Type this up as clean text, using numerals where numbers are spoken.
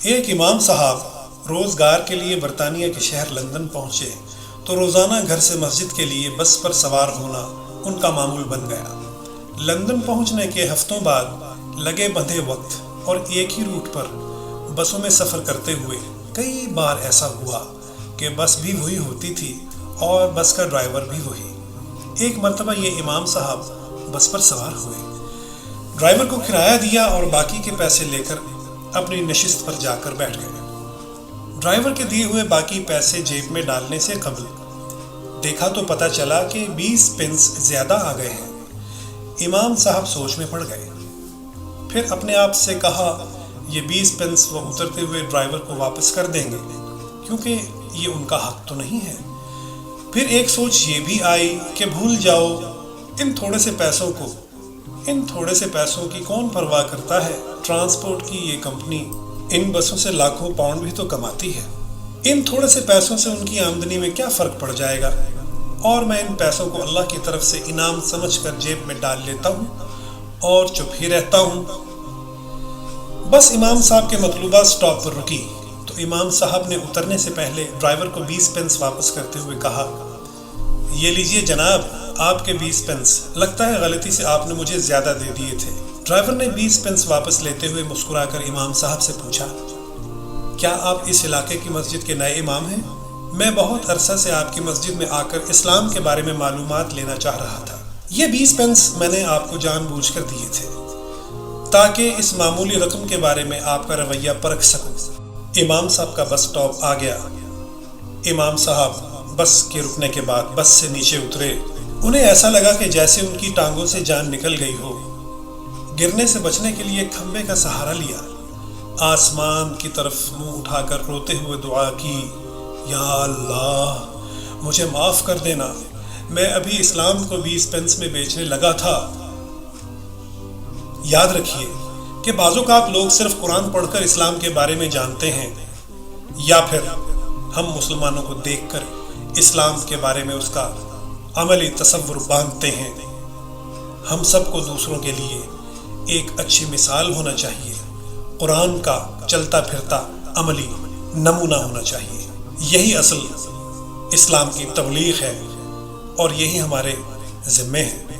ایک امام صاحب روزگار کے لیے برطانیہ کے شہر لندن پہنچے تو روزانہ گھر سے مسجد کے لیے بس پر سوار ہونا ان کا معمول بن گیا۔ لندن پہنچنے کے ہفتوں بعد لگے بندھے وقت اور ایک ہی روٹ پر بسوں میں سفر کرتے ہوئے کئی بار ایسا ہوا کہ بس بھی وہی ہوتی تھی اور بس کا ڈرائیور بھی وہی۔ ایک مرتبہ یہ امام صاحب بس پر سوار ہوئے، ڈرائیور کو کرایہ دیا اور باقی کے پیسے لے کر اپنی نشست پر جا کر بیٹھ گئے۔ ڈرائیور کے دیے ہوئے باقی پیسے جیب میں ڈالنے سے قبل دیکھا تو پتہ چلا کہ 20 پنس زیادہ آ گئے ہیں۔ امام صاحب سوچ میں پڑ گئے، پھر اپنے آپ سے کہا یہ 20 پنس وہ اترتے ہوئے ڈرائیور کو واپس کر دیں گے کیونکہ یہ ان کا حق تو نہیں ہے۔ پھر ایک سوچ یہ بھی آئی کہ بھول جاؤ ان تھوڑے سے پیسوں کی کون پرواہ کرتا ہے، ٹرانسپورٹ کی یہ کمپنی ان بسوں سے لاکھوں پاؤنڈ بھی تو کماتی ہے، ان تھوڑے سے پیسوں سے ان کی آمدنی میں کیا فرق پڑ جائے گا، اور میں ان پیسوں کو اللہ کی طرف سے انعام سمجھ کر جیب میں ڈال لیتا ہوں اور چپ ہی رہتا ہوں۔ بس امام صاحب کے مطلوبہ سٹاپ پر رکی تو امام صاحب نے اترنے سے پہلے ڈرائیور کو 20 پنس واپس کرتے ہوئے کہا، یہ لیجئے جناب آپ کے 20 پنس، لگتا ہے غلطی سے آپ نے مجھے زیادہ دے دیے تھے۔ ڈرائیور نے 20 پنس واپس لیتے ہوئے مسکرا کر امام صاحب سے پوچھا، کیا آپ اس علاقے کی مسجد کے نئے امام ہیں؟ میں بہت عرصہ سے آپ کی مسجد میں آ کر اسلام کے بارے میں معلومات لینا چاہ رہا تھا۔ یہ 20 پنس میں نے آپ کو جان بوجھ کر دیے تھے تاکہ اس معمولی رقم کے بارے میں آپ کا رویہ پرکھ سکوں۔ امام صاحب کا بس سٹاپ آ گیا۔ امام صاحب بس کے رکنے کے بعد بس سے نیچے اترے۔ انہیں ایسا لگا کہ جیسے ان کی ٹانگوں سے جان نکل گئی ہو۔ گرنے سے بچنے کے لیے کھمبے کا سہارا لیا، آسمان کی طرف منہ اٹھا کر روتے ہوئے دعا کی، یا اللہ مجھے معاف کر دینا، میں ابھی اسلام کو 20 پنس میں بیچنے لگا تھا۔ یاد رکھیے کہ بعض اوقات لوگ صرف قرآن پڑھ کر اسلام کے بارے میں جانتے ہیں، یا پھر ہم مسلمانوں کو دیکھ کر اسلام کے بارے میں اس کا عملی تصور باندھتے ہیں۔ ہم سب کو دوسروں کے لیے ایک اچھی مثال ہونا چاہیے، قرآن کا چلتا پھرتا عملی نمونہ ہونا چاہیے۔ یہی اصل اسلام کی تبلیغ ہے اور یہی ہمارے ذمے ہے۔